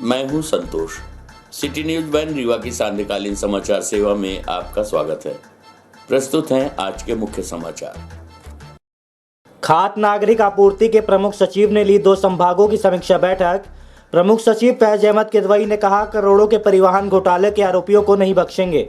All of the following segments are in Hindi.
मैं हूं संतोष। सिटी न्यूज वन रीवा की सांध्यकालीन समाचार सेवा में आपका स्वागत है। प्रस्तुत हैं आज के मुख्य समाचार। खाद्य नागरिक आपूर्ति के प्रमुख सचिव ने ली 2 संभागों की समीक्षा बैठक। प्रमुख सचिव फैज अहमद किदवई ने कहा, करोड़ों के परिवहन घोटाले के आरोपियों को नहीं बख्शेंगे।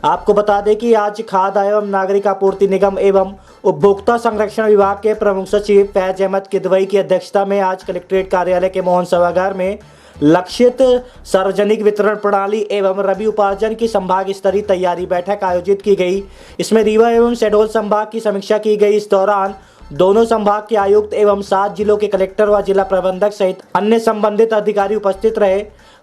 आपको बता दें कि आज खाद्य एवं नागरिक आपूर्ति निगम एवं उपभोक्ता संरक्षण विभाग के प्रमुख सचिव फैज अहमद किदवई की अध्यक्षता में आज कलेक्ट्रेट कार्यालय के मोहन सभागार में लक्षित सार्वजनिक वितरण प्रणाली एवं रबी उपार्जन की संभाग स्तरीय तैयारी बैठक आयोजित की गई। इसमें रीवा एवं शहडोल संभाग की समीक्षा की गई। इस दौरान दोनों संभाग के आयुक्त एवं 7 जिलों के कलेक्टर व जिला प्रबंधक सहित अन्य संबंधित अधिकारी उपस्थित रहे।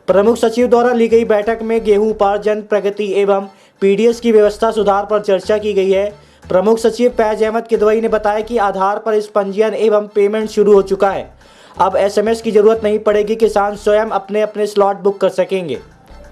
प्रमुख सचिव द्वारा ली गई बैठक में गेहूं उपार्जन प्रगति एवं पीडीएस की व्यवस्था सुधार पर चर्चा की गई है। प्रमुख सचिव फैज अहमद किदवई ने बताया कि आधार पर इस पंजीयन एवं पेमेंट शुरू हो चुका है। अब एसएमएस की जरूरत नहीं पड़ेगी, किसान स्वयं अपने अपने स्लॉट बुक कर सकेंगे।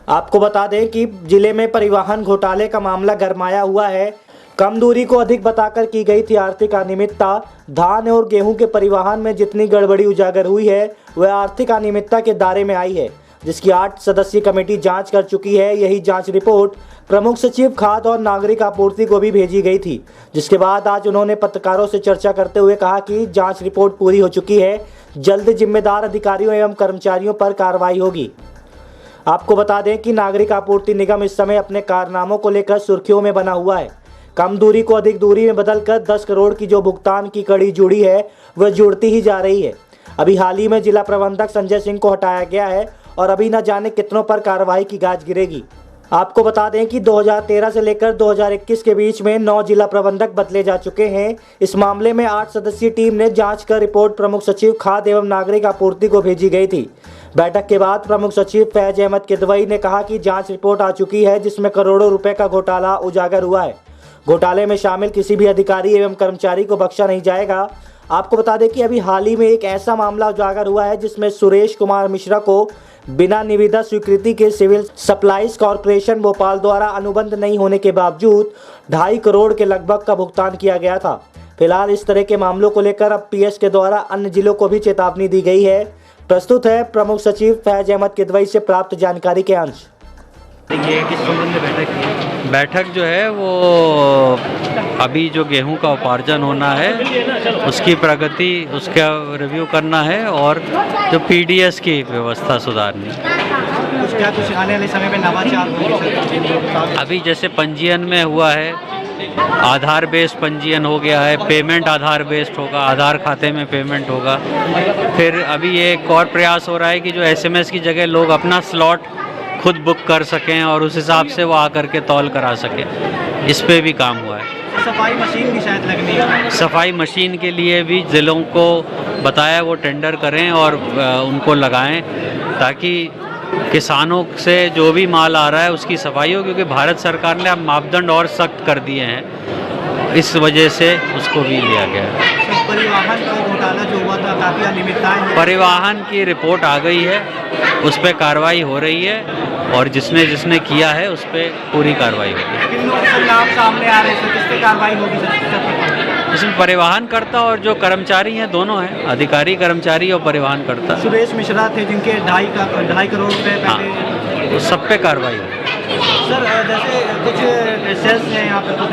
आपको बता दें कि जिले में परिवहन घोटाले का मामला गरमाया हुआ है। कम दूरी को अधिक बताकर की गई थी आर्थिक अनियमितता। धान और गेहूं के परिवहन में जितनी गड़बड़ी उजागर हुई है वह आर्थिक अनियमितता के दायरे में आई है, जिसकी 8 सदस्यीय कमेटी जांच कर चुकी है। यही जांच रिपोर्ट प्रमुख सचिव खाद्य और नागरिक आपूर्ति को भी भेजी गई थी, जिसके बाद आज उन्होंने पत्रकारों से चर्चा करते हुए कहा कि जांच रिपोर्ट पूरी हो चुकी है। जल्द जिम्मेदार अधिकारियों एवं कर्मचारियों पर कार्रवाई होगी। आपको बता दें कि नागरिक आपूर्ति निगम इस समय अपने कारनामों को लेकर सुर्खियों में बना हुआ है। कम दूरी को अधिक दूरी में बदलकर 10 करोड़ की जो भुगतान की कड़ी जुड़ी है वह जुड़ती ही जा रही है। अभी हाल ही में जिला प्रबंधक संजय सिंह को हटाया गया है और अभी न जाने कितनों पर कार्रवाई की गाज गिरेगी। आपको बता दें कि 2013 से लेकर 2021 के बीच में 9 जिला प्रबंधक बदले जा चुके हैं। इस मामले में 8 सदस्यीय टीम ने जांच कर रिपोर्ट प्रमुख सचिव खाद्य एवं नागरिक आपूर्ति को भेजी गई थी। बैठक के बाद प्रमुख सचिव फैज अहमद किदवई ने कहा कि जांच रिपोर्ट आ चुकी है, जिसमें करोड़ों रुपए का घोटाला उजागर हुआ है। घोटाले में शामिल किसी भी अधिकारी एवं कर्मचारी को बख्शा नहीं जाएगा। आपको बता दें कि अभी हाल ही में एक ऐसा मामला उजागर हुआ है जिसमें सुरेश कुमार मिश्रा को बिना निविदा स्वीकृति के सिविल सप्लाईज कॉरपोरेशन भोपाल द्वारा अनुबंध नहीं होने के बावजूद 2.5 करोड़ के लगभग का भुगतान किया गया था। फिलहाल इस तरह के मामलों को लेकर अब पीएस के द्वारा अन्य जिलों को भी चेतावनी दी गई है। प्रस्तुत है प्रमुख सचिव फैज अहमद किदवई से प्राप्त जानकारी के अंश। किस संबंध में बैठक की? बैठक जो है वो अभी जो गेहूं का उपार्जन होना है उसकी प्रगति, उसका रिव्यू करना है और जो पीडीएस की व्यवस्था सुधारनी। कुछ आने वाले समय में नवाचार होंगे? अभी जैसे पंजीयन में हुआ है, आधार बेस्ड पंजीयन हो गया है, पेमेंट आधार बेस्ड होगा, आधार खाते में पेमेंट होगा। फिर अभी एक और प्रयास हो रहा है कि जो एसएमएस की जगह लोग अपना स्लॉट खुद बुक कर सकें और उस हिसाब से वो आकर के तौल करा सकें। इस पे भी काम हुआ है। सफाई मशीन भी शायद लगनी है। सफाई मशीन के लिए भी ज़िलों को बताया वो टेंडर करें और उनको लगाएं ताकि किसानों से जो भी माल आ रहा है उसकी सफाई हो, क्योंकि भारत सरकार ने अब मापदंड और सख्त कर दिए हैं, इस वजह से उसको भी लिया गया है। परिवहन का घोटाला जो हुआ था काफ़ी अनियमितताएं हैं। परिवहन की रिपोर्ट आ गई है, उस पर कार्रवाई हो रही है और जिसने जिसने किया है उस पर पूरी कार्रवाई होगी। किन लोगों के नाम सामने आ रहे हैं, किस पे कार्रवाई होगी सर? इसमें परिवहन करता और जो कर्मचारी हैं दोनों हैं, अधिकारी कर्मचारी और परिवहन करता। सुरेश मिश्रा थे जिनके 2.5 करोड़ रुपए पहले, तो सब पे कार्रवाई होगी। सर जैसे कुछ सेल्स ने यहाँ पे खुद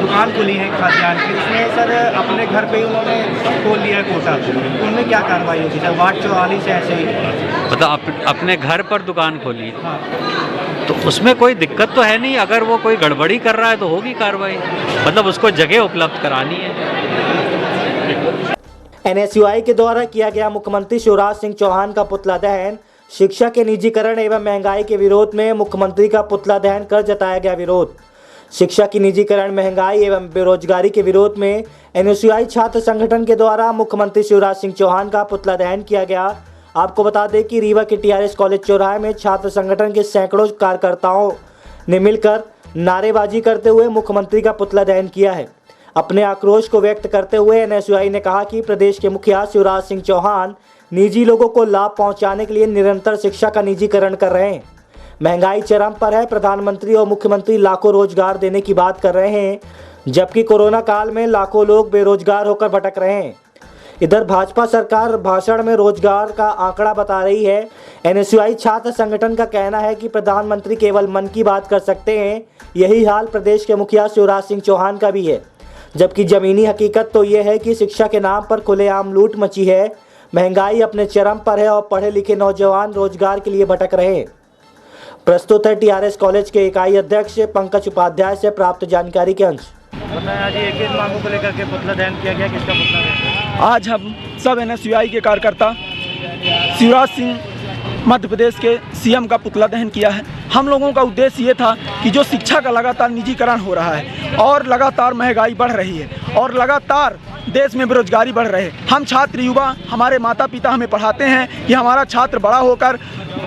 दुकान खोली है खाद्यान्न की, उसमें सर अपने घर पे ही उन्होंने खोल लिया है कोटा, तो उनमें क्या कार्रवाई होगी सर? वार्ड 44 से ऐसे ही मतलब अपने घर पर दुकान खोली, हाँ, तो उसमें कोई दिक्कत तो है नहीं। अगर वो कोई गड़बड़ी कर रहा है तो होगी कार्रवाई, मतलब उसको जगह उपलब्ध करानी है। एनएसयूआई के द्वारा किया गया मुख्यमंत्री शिवराज सिंह चौहान का पुतला दहन। शिक्षा के निजीकरण एवं महंगाई के विरोध में मुख्यमंत्री का पुतला दहन कर जताया गया विरोध। शिक्षा की निजीकरण, महंगाई एवं बेरोजगारी के विरोध में एनएसयूआई छात्र संगठन के द्वारा मुख्यमंत्री शिवराज सिंह चौहान का पुतला दहन किया गया। आपको बता दें कि रीवा के टीआरएस कॉलेज चौराहे में छात्र संगठन के सैकड़ों कार्यकर्ताओं ने मिलकर नारेबाजी करते हुए मुख्यमंत्री का पुतला दहन किया है। अपने आक्रोश को व्यक्त करते हुए एनएसयूआई ने कहा कि प्रदेश के मुखिया शिवराज सिंह चौहान निजी लोगों को लाभ पहुंचाने के लिए निरंतर शिक्षा का निजीकरण कर रहे हैं। महंगाई चरम पर है, प्रधानमंत्री और मुख्यमंत्री लाखों रोजगार देने की बात कर रहे हैं, जबकि कोरोना काल में लाखों लोग बेरोजगार होकर भटक रहे हैं। इधर भाजपा सरकार भाषण में रोजगार का आंकड़ा बता रही है। एनएसयूआई छात्र संगठन का कहना है कि प्रधानमंत्री केवल मन की बात कर सकते हैं। यही हाल प्रदेश के मुखिया शिवराज सिंह चौहान का भी है, जबकि जमीनी हकीकत तो ये है कि शिक्षा के नाम पर खुलेआम लूट मची है। महंगाई अपने चरम पर है और पढ़े लिखे नौजवान रोजगार के लिए भटक रहे हैं। प्रस्तुत है टीआरएस कॉलेज के इकाई अध्यक्ष पंकज उपाध्याय से प्राप्त जानकारी के अंश। आज एक ही मांगों को लेकर के पुतला दहन किया गया, किसका पुतला दहन? आज हम सब एनएसयूआई के कार्यकर्ता शिवराज सिंह मध्य प्रदेश के सीएम का पुतला दहन किया है। हम लोगों का उद्देश्य ये था कि जो शिक्षा का लगातार निजीकरण हो रहा है और लगातार महंगाई बढ़ रही है और लगातार देश में बेरोजगारी बढ़ रही है, हम छात्र युवा, हमारे माता पिता हमें पढ़ाते हैं कि हमारा छात्र बड़ा होकर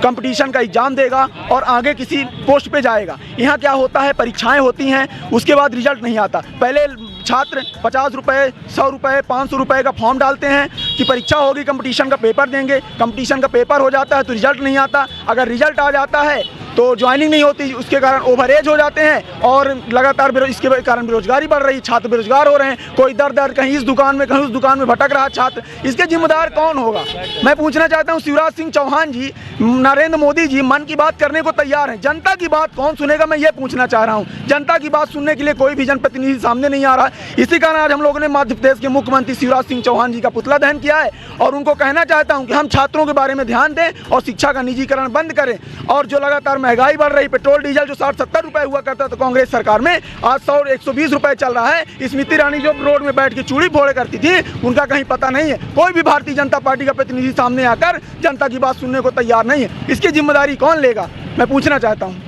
कंपटीशन का एग्ज़ाम देगा और आगे किसी पोस्ट पे जाएगा। यहाँ क्या होता है, परीक्षाएं होती हैं, उसके बाद रिजल्ट नहीं आता। पहले छात्र 50 रुपये, 100 रुपये, 500 रुपये का फॉर्म डालते हैं कि परीक्षा होगी, कंपटीशन का पेपर देंगे। कंपटीशन का पेपर हो जाता है तो रिजल्ट नहीं आता। अगर रिजल्ट आ जाता है तो ज्वाइनिंग नहीं होती, उसके कारण ओवरएज हो जाते हैं और लगातार इसके कारण बेरोजगारी बढ़ रही है, छात्र बेरोजगार हो रहे हैं। कोई दर दर कहीं इस दुकान में कहीं उस दुकान में भटक रहा छात्र, इसके जिम्मेदार कौन होगा? मैं पूछना चाहता हूँ, शिवराज सिंह चौहान जी, नरेंद्र मोदी जी मन की बात करने को तैयार हैं, जनता की बात कौन सुनेगा? मैं ये पूछना चाह रहा हूँ। जनता की बात सुनने के लिए कोई भी जनप्रतिनिधि सामने नहीं आ रहा। इसी कारण आज हम लोगों ने मध्य प्रदेश के मुख्यमंत्री शिवराज सिंह चौहान जी का पुतला दहन किया है और उनको कहना चाहता हूँ कि हम छात्रों के बारे में ध्यान दें और शिक्षा का निजीकरण बंद करें। और जो लगातार महंगाई बढ़ रही, पेट्रोल डीजल जो 60-70 रुपए हुआ करता था कांग्रेस सरकार में, आज 100-120 रुपए चल रहा है। स्मृति ईरानी जो रोड में बैठ के चूड़ी फोड़े करती थी, उनका कहीं पता नहीं है। कोई भी भारतीय जनता पार्टी का प्रतिनिधि सामने आकर जनता की बात सुनने को तैयार नहीं है। इसकी जिम्मेदारी कौन लेगा, मैं पूछना चाहता हूँ।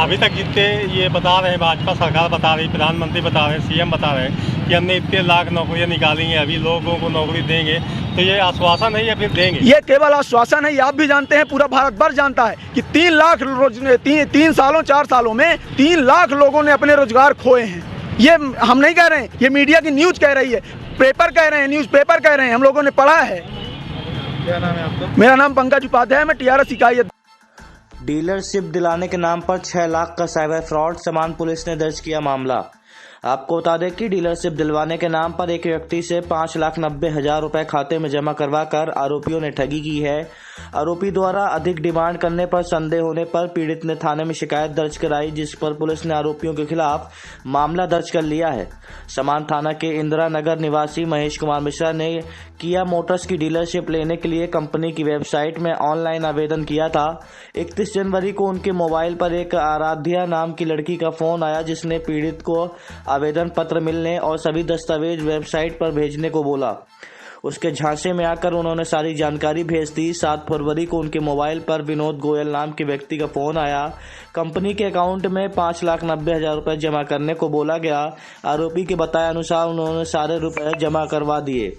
अभी तक जितने ये बता रहे हैं, भाजपा सरकार बता रही, प्रधानमंत्री बता रहे हैं, सीएम बता रहे हैं कि हमने इतने लाख नौकरियां निकाली हैं, अभी लोगों को नौकरी देंगे, तो ये आश्वासन है या फिर देंगे? ये केवल आश्वासन है। आप भी जानते हैं, पूरा भारत भर जानता है कि 3 लाख तीन सालों 4 सालों में 3 लाख लोगों ने अपने रोजगार खोए हैं। ये हम नहीं कह रहे हैं, ये मीडिया की न्यूज कह रही है, पेपर कह रहे हैं, न्यूज पेपर कह रहे हैं, हम लोगों ने पढ़ा है। क्या नाम है आपका? मेरा नाम पंकज उपाध्याय, मैं टीआरएस इकाई। डीलरशिप दिलाने के नाम पर 6 लाख का साइबर फ्रॉड, समान पुलिस ने दर्ज किया मामला। आपको बता दें कि डीलरशिप दिलवाने के नाम पर एक व्यक्ति से 5,90,000 रुपए खाते में जमा करवाकर आरोपियों ने ठगी की है। आरोपी द्वारा अधिक डिमांड करने पर संदेह होने पर पीड़ित ने थाने में शिकायत दर्ज कराई, जिस पर पुलिस ने आरोपियों के खिलाफ मामला दर्ज कर लिया है। समान थाना के इंदिरा नगर निवासी महेश कुमार मिश्रा ने किया मोटर्स की डीलरशिप लेने के लिए कंपनी की वेबसाइट में ऑनलाइन आवेदन किया था। 31 जनवरी को उनके मोबाइल पर एक आराध्या नाम की लड़की का फोन आया, जिसने पीड़ित को आवेदन पत्र मिलने और सभी दस्तावेज वेबसाइट पर भेजने को बोला। उसके झांसे में आकर उन्होंने सारी जानकारी भेज दी। 7 फरवरी को उनके मोबाइल पर विनोद गोयल नाम के व्यक्ति का फोन आया। कंपनी के अकाउंट में 5,90,000 रुपए जमा करने को बोला गया। आरोपी के बताए अनुसार उन्होंने सारे रुपए जमा करवा दिए।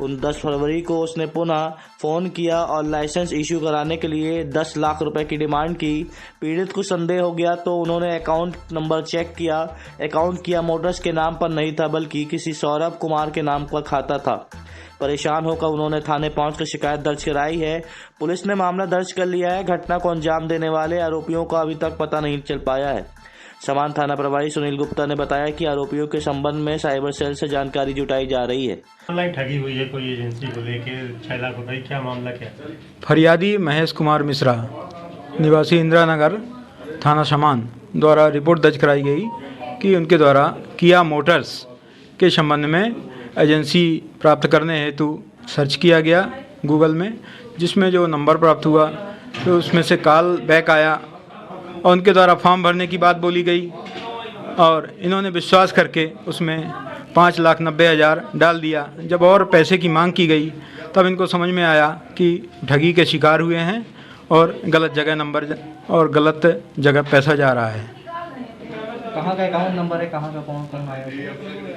10 फरवरी को उसने पुनः फ़ोन किया और लाइसेंस इश्यू कराने के लिए 10 लाख रुपए की डिमांड की। पीड़ित को संदेह हो गया तो उन्होंने अकाउंट नंबर चेक किया। अकाउंट किया मोटर्स के नाम पर नहीं था, बल्कि किसी सौरभ कुमार के नाम पर खाता था। परेशान होकर उन्होंने थाने पहुंचकर शिकायत दर्ज कराई है। पुलिस ने मामला दर्ज कर लिया है। घटना को अंजाम देने वाले आरोपियों का अभी तक पता नहीं चल पाया है। समान थाना प्रभारी सुनील गुप्ता ने बताया कि आरोपियों के संबंध में साइबर सेल से जानकारी जुटाई जा रही है। ऑनलाइन ठगी हुई है कोई एजेंसी को लेके 6 लाख रुपए, क्या मामला क्या? फरियादी महेश कुमार मिश्रा निवासी इंदिरा नगर थाना समान द्वारा रिपोर्ट दर्ज कराई गई कि उनके द्वारा किया मोटर्स के संबंध में एजेंसी प्राप्त करने हेतु सर्च किया गया गूगल में, जिसमें जो नंबर प्राप्त हुआ तो उसमें से कॉल बैक आया और उनके द्वारा फॉर्म भरने की बात बोली गई और इन्होंने विश्वास करके उसमें 5,90,000 डाल दिया। जब और पैसे की मांग की गई तब इनको समझ में आया कि ठगी के शिकार हुए हैं और गलत जगह नंबर और गलत जगह पैसा जा रहा है। कहाँ का अकाउंट नंबर है, कहाँ का कौन आया?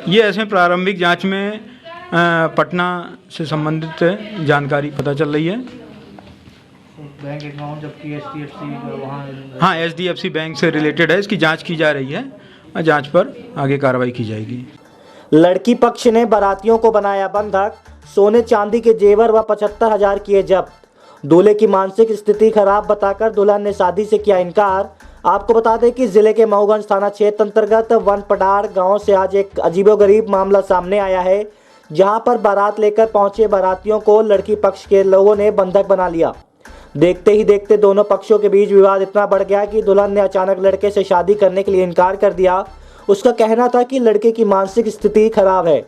ये ऐसे प्रारंभिक जांच में पटना से संबंधित जानकारी पता चल रही है। बैंक अकाउंट जबकि HDFC वहाँ, हाँ, HDFC बैंक से रिलेटेड है। इसकी जांच की जा रही है। जांच पर आगे कार्रवाई की जाएगी। लड़की पक्ष ने बारातियों को बनाया बंधक, सोने चांदी के जेवर व 75,000 किए जब्त। दूल्हे की मानसिक स्थिति खराब बताकर दुल्हन ने शादी से किया इनकार। आपको बता दें कि जिले के मऊगंज थाना क्षेत्र अंतर्गत वनपडार गांव से आज एक अजीबोगरीब मामला सामने आया है। जहां पर बारात लेकर पहुंचे बारातियों को लड़की पक्ष के लोगों ने बंधक बना लिया। देखते ही देखते दोनों पक्षों के बीच विवाद इतना बढ़ गया कि दुल्हन ने अचानक लड़के से शादी करने के लिए इनकार कर दिया। उसका कहना था कि लड़के की मानसिक स्थिति खराब है।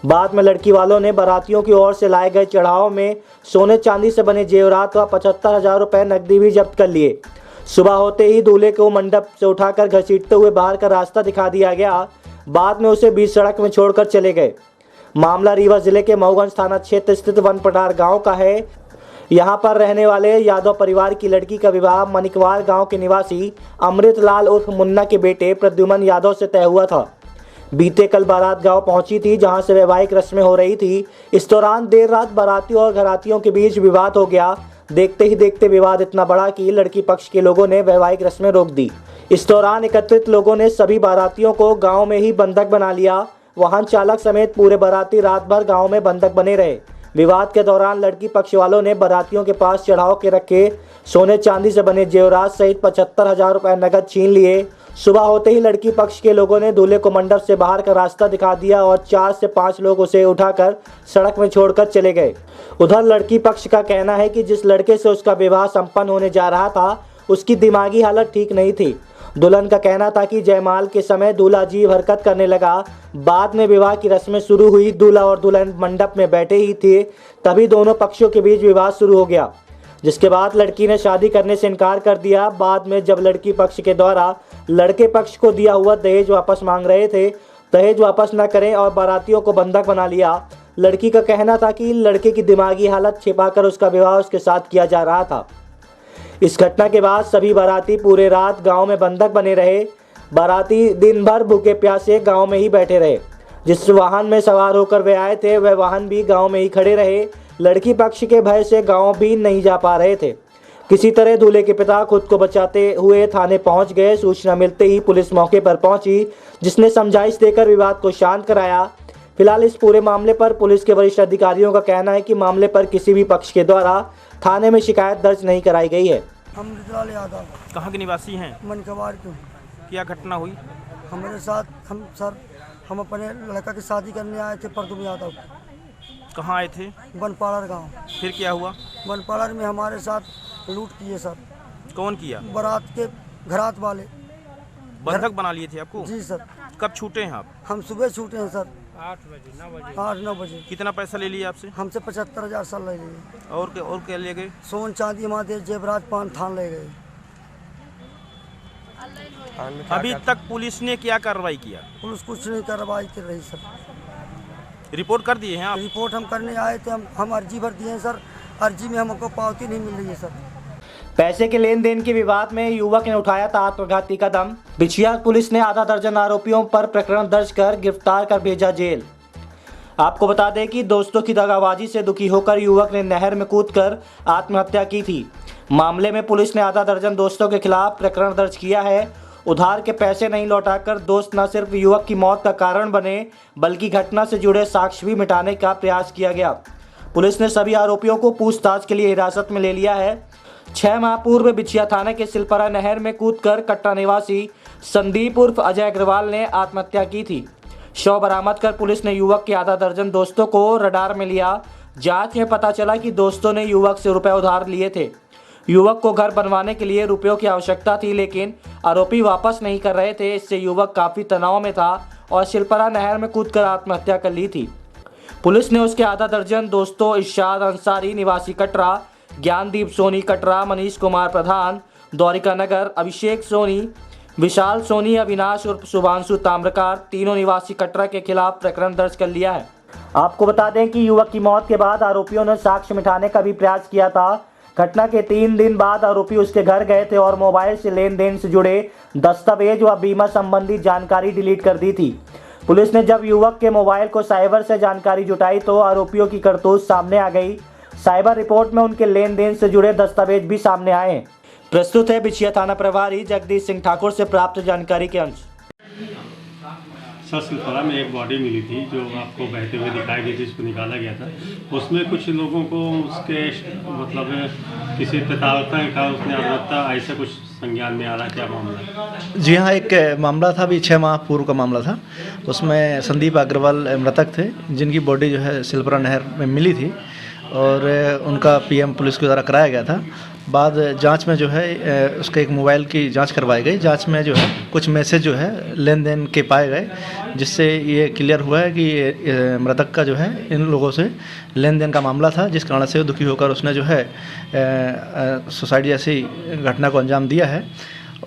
बाद में लड़की वालों ने बारातियों की ओर से लाए गए चढ़ाव में सोने चांदी से बने जेवरात व 75,000 रुपए नकदी भी जब्त कर लिए। सुबह होते ही दूल्हे को मंडप से उठाकर घसीटते हुए बाहर का रास्ता दिखा दिया गया। बाद में उसे बीच सड़क में छोड़कर चले गए। मामला रीवा जिले के मऊगंज थाना क्षेत्र स्थित वनपटार गांव का है। यहां पर रहने वाले यादव परिवार की लड़की का विवाह मनिकवार गांव के निवासी अमृतलाल उर्फ मुन्ना के बेटे प्रद्युमन यादव से तय हुआ था। बीते कल बारात गांव पहुंची थी, जहां से वैवाहिक रस्में हो रही थी। इस दौरान देर रात बारातियों और घरातियों के बीच विवाद हो गया। देखते ही देखते विवाद इतना बढ़ा कि लड़की पक्ष के लोगों ने वैवाहिक रस्में रोक दी। इस दौरान एकत्रित लोगों ने सभी बारातियों को गाँव में ही बंधक बना लिया। वाहन चालक समेत पूरे बाराती रात भर गाँव में बंधक बने रहे। विवाद के दौरान लड़की पक्ष वालों ने बारातियों के पास चढ़ाव के रखे सोने चांदी से बने जेवरात सहित 75,000 रुपए नकद छीन लिए। सुबह होते ही लड़की पक्ष के लोगों ने दूल्हे को मंडप से बाहर का रास्ता दिखा दिया और 4 से 5 लोग उसे उठाकर सड़क में छोड़कर चले गए। उधर लड़की पक्ष का कहना है कि जिस लड़के से उसका विवाह संपन्न होने जा रहा था, उसकी दिमागी हालत ठीक नहीं थी। दुल्हन का कहना था कि जयमाल के समय दूल्हा अजीब हरकत करने लगा। बाद में विवाह की रस्में शुरू हुई। दूल्हा और दुल्हन मंडप में बैठे ही थे, तभी दोनों पक्षों के बीच विवाद शुरू हो गया, जिसके बाद लड़की ने शादी करने से इनकार कर दिया। बाद में जब लड़की पक्ष के द्वारा लड़के पक्ष को दिया हुआ दहेज वापस मांग रहे थे, दहेज वापस न करें और बारातियों को बंधक बना लिया। लड़की का कहना था कि लड़के की दिमागी हालत छिपाकर उसका विवाह उसके साथ किया जा रहा था। इस घटना के बाद सभी बाराती पूरे रात गांव में बंधक बने रहे। बाराती दिन भर भूखे प्यासे गांव में ही बैठे रहे। जिस वाहन में सवार होकर वे आए थे, वह वाहन भी गांव में ही खड़े रहे। लड़की पक्ष के भय से गांव भी नहीं जा पा रहे थे। किसी तरह दूल्हे के पिता खुद को बचाते हुए थाने पहुंच गए। सूचना मिलते ही पुलिस मौके पर पहुंची, जिसने समझाइश देकर विवाद को शांत कराया। फिलहाल इस पूरे मामले पर पुलिस के वरिष्ठ अधिकारियों का कहना है कि मामले पर किसी भी पक्ष के द्वारा थाने में शिकायत दर्ज नहीं कराई गई है। अमृतलाल यादव कहाँ के निवासी हैं? मनकवार के। क्या घटना हुई? हमारे साथ हम अपने लड़का की शादी करने आए थे प्रद्युमन यादव। कहाँ आए थे? वनपालर गांव। फिर क्या हुआ? वनपालर में हमारे साथ लूट किए सर। कौन किया? बारात के घरात वाले। बंधक बना लिए थे आपको? जी सर। कब छूटे हैं आप? हम सुबह छूटे हैं सर, 8-9 बजे। कितना पैसा ले लिया आपसे? हमसे 75,000 साल ले लिए। और क्या ले गए? सोन चांदी हमारे जेवरात पान थान ले गए। अभी तक पुलिस ने क्या कार्रवाई किया? पुलिस कुछ नहीं कार्रवाई कर रही सर। रिपोर्ट कर दिए हैं आप? रिपोर्ट हम करने आए थे, हम अर्जी भर दिए हैं सर। अर्जी में हमको पावती नहीं मिल रही है सर। पैसे के लेन देन के विवाद में युवक ने उठाया था आत्मघाती कदम। बिछिया पुलिस ने आधा दर्जन आरोपियों पर प्रकरण दर्ज कर गिरफ्तार कर भेजा जेल। आपको बता दें कि दोस्तों की दगाबाजी से दुखी होकर युवक ने नहर में कूदकर आत्महत्या की थी। मामले में पुलिस ने आधा दर्जन दोस्तों के खिलाफ प्रकरण दर्ज किया है। उधार के पैसे नहीं लौटाकर दोस्त न सिर्फ युवक की मौत का कारण बने, बल्कि घटना से जुड़े साक्ष्य भी मिटाने का प्रयास किया गया। पुलिस ने सभी आरोपियों को पूछताछ के लिए हिरासत में ले लिया है। 6 माह पूर्व बिछिया थाने के सिलपरा नहर में कूदकर कट्टा निवासी संदीप उर्फ अजय अग्रवाल ने आत्महत्या की थी। शव बरामद कर पुलिस ने युवक के आधा दर्जन दोस्तों को रडार में लिया। जांच में पता चला कि दोस्तों ने युवक से रुपए उधार लिए थे। युवक को घर बनवाने के लिए रुपयों की आवश्यकता थी, लेकिन आरोपी वापस नहीं कर रहे थे। इससे युवक काफी तनाव में था और सिलपरा नहर में कूदकर आत्महत्या कर ली थी। पुलिस ने उसके आधा दर्जन दोस्तों इरशाद अंसारी निवासी कटरा, ज्ञानदीप सोनी कटरा, मनीष कुमार प्रधान द्वारिका नगर, अभिषेक सोनी, विशाल सोनी, अविनाश उर्फ शुभांशु ताम्रकार, तीनों निवासी कटरा के खिलाफ प्रकरण दर्ज कर लिया है। आपको बता दें कि युवक की मौत के बाद आरोपियों ने साक्ष्य मिटाने का भी प्रयास किया था। घटना के 3 दिन बाद आरोपी उसके घर गए थे और मोबाइल से लेन देन से जुड़े दस्तावेज व बीमा संबंधी जानकारी डिलीट कर दी थी। पुलिस ने जब युवक के मोबाइल को साइबर से जानकारी जुटाई तो आरोपियों की करतूत सामने आ गई। साइबर रिपोर्ट में उनके लेन देन से जुड़े दस्तावेज भी सामने आए हैं। प्रस्तुत है बिछिया थाना प्रभारी जगदीश सिंह ठाकुर से प्राप्त जानकारी के अंश। सर, सिलपरा में एक बॉडी मिली थी जो आपको बहते हुए दिखाई दी थी, इसको निकाला गया था। उसमें कुछ लोगों को उसके मतलब किसी प्रताड़ना का उसने आत्महत्या ऐसा कुछ संज्ञान में आ रहा है, क्या मामला? जी हाँ, एक मामला था, अभी 6 माह पूर्व का मामला था। उसमें संदीप अग्रवाल मृतक थे, जिनकी बॉडी जो है सिलपरा नहर में मिली थी और उनका पीएम पुलिस के द्वारा कराया गया था। बाद जांच में जो है उसके एक मोबाइल की जांच करवाई गई। जांच में जो है कुछ मैसेज जो है लेन देन के पाए गए, जिससे ये क्लियर हुआ है कि मृतक का जो है इन लोगों से लेन देन का मामला था, जिस कारण से दुखी होकर उसने जो है सुसाइड जैसी घटना को अंजाम दिया है।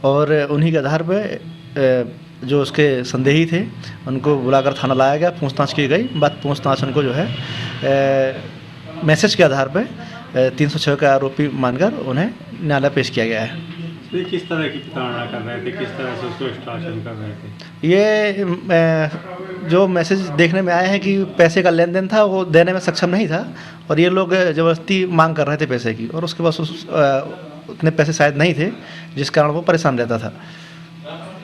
और उन्हीं के आधार पर जो उसके संदेही थे उनको बुलाकर थाना लाया गया, पूछताछ की गई। बाद पूछताछ उनको जो है मैसेज के आधार पर 306 का आरोपी मानकर उन्हें न्यायालय पेश किया गया है। तो किस तरह की प्रताड़ना कर रहे थे, किस तरह से उसको एक्सटॉर्शन कर रहे थे? ये जो मैसेज देखने में आए हैं कि पैसे का लेन देन था, वो देने में सक्षम नहीं था और ये लोग ज़बरदस्ती मांग कर रहे थे पैसे की, और उसके पास उतने पैसे शायद नहीं थे, जिस कारण वो परेशान रहता था।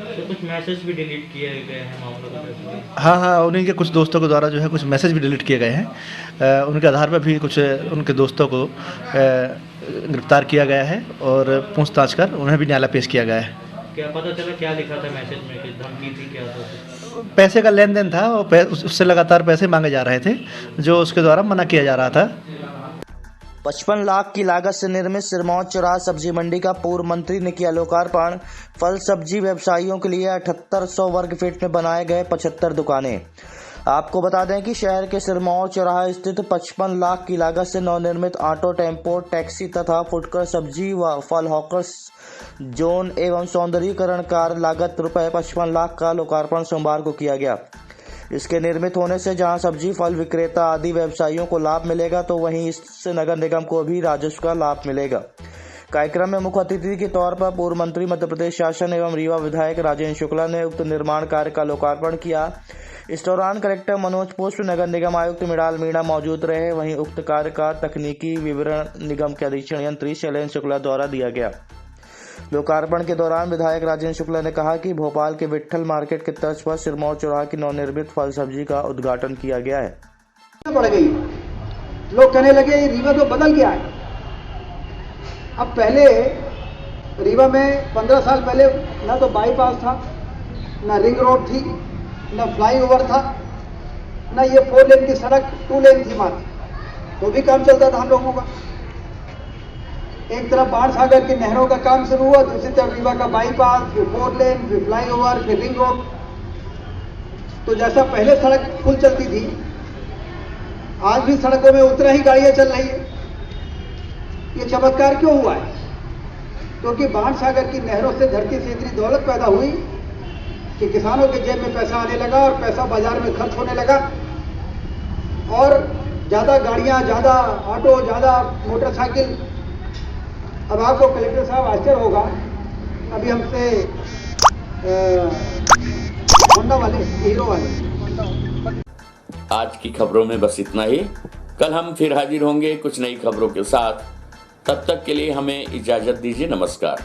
तो कुछ मैसेज भी डिलीट किए गए हैं मामलों में? हाँ, उन्हीं के कुछ दोस्तों के द्वारा जो है कुछ मैसेज भी डिलीट किए गए हैं। उनके आधार पर भी कुछ उनके दोस्तों को गिरफ्तार किया गया है और पूछताछ कर उन्हें भी न्यायालय पेश किया गया है। क्या पता चला क्या लिखा था मैसेज में, कि धमकी थी, क्या था? पैसे का लेन देन था और उससे लगातार पैसे मांगे जा रहे थे, जो उसके द्वारा मना किया जा रहा था। 55 लाख की लागत से निर्मित सिरमौर चौराहा सब्जी मंडी का पूर्व मंत्री ने किया लोकार्पण। फल सब्जी व्यवसायियों के लिए 7800 वर्ग फीट में बनाए गए 75 दुकानें। आपको बता दें कि शहर के सिरमौर चौराहा स्थित 55 लाख की लागत से नवनिर्मित ऑटो, टेम्पो, टैक्सी तथा फुटकर सब्जी व फल हॉकर्स जोन एवं सौंदर्यीकरण कार्य लागत ₹55 लाख का लोकार्पण सोमवार को किया गया। इसके निर्मित होने से जहां सब्जी, फल विक्रेता आदि व्यवसायियों को लाभ मिलेगा, तो वहीं इससे नगर निगम को भी राजस्व का लाभ मिलेगा। कार्यक्रम में मुख्य अतिथि के तौर पर पूर्व मंत्री मध्य प्रदेश शासन एवं रीवा विधायक राजेंद्र शुक्ला ने उक्त निर्माण कार्य का लोकार्पण किया। इस दौरान कलेक्टर मनोज पुष्प, नगर निगम आयुक्त मृणाल मीणा मौजूद रहे। वहीं उक्त कार्य का तकनीकी विवरण निगम के अधीक्षण यंत्री शैलेंद्र शुक्ला द्वारा दिया गया। लोकार्पण के दौरान विधायक राजेंद्र शुक्ला ने कहा कि भोपाल के विट्ठल मार्केट के तर्ज पर सिरमौर चौराहा की नवनिर्मित फल सब्जी का उद्घाटन किया गया है। बढ़ गई, लोग कहने लगे रीवा तो बदल गया है। अब पहले रीवा में 15 साल पहले ना तो बाईपास था, ना रिंग रोड थी, ना फ्लाईओवर था, ना ये 4 लेन की सड़क 2 लेन थी मात्र, तो भी काम चलता था हम लोगों का। एक तरफ बाढ़ सागर की नहरों का काम शुरू हुआ, दूसरी तरफ रीवा का बाईपास, फिर 4 लेन, फिर फ्लाईओवर, फिर रिंग रोड। तो जैसा पहले सड़क फुल चलती थी, आज भी सड़कों में उतना ही गाड़ियां चल रही है। ये चमत्कार क्यों हुआ है? क्योंकि बाढ़ सागर की नहरों से धरती से इतनी दौलत पैदा हुई कि किसानों के जेब में पैसा आने लगा और पैसा बाजार में खर्च होने लगा, और ज़्यादा गाड़ियां, ज़्यादा ऑटो, ज़्यादा मोटरसाइकिल। अब आपको कलेक्टर साहब आश्चर्य होगा, अभी हमसे होंडा वाले, हीरो वाले। आज की खबरों में बस इतना ही। कल हम फिर हाजिर होंगे कुछ नई खबरों के साथ। तब तक के लिए हमें इजाजत दीजिए। नमस्कार।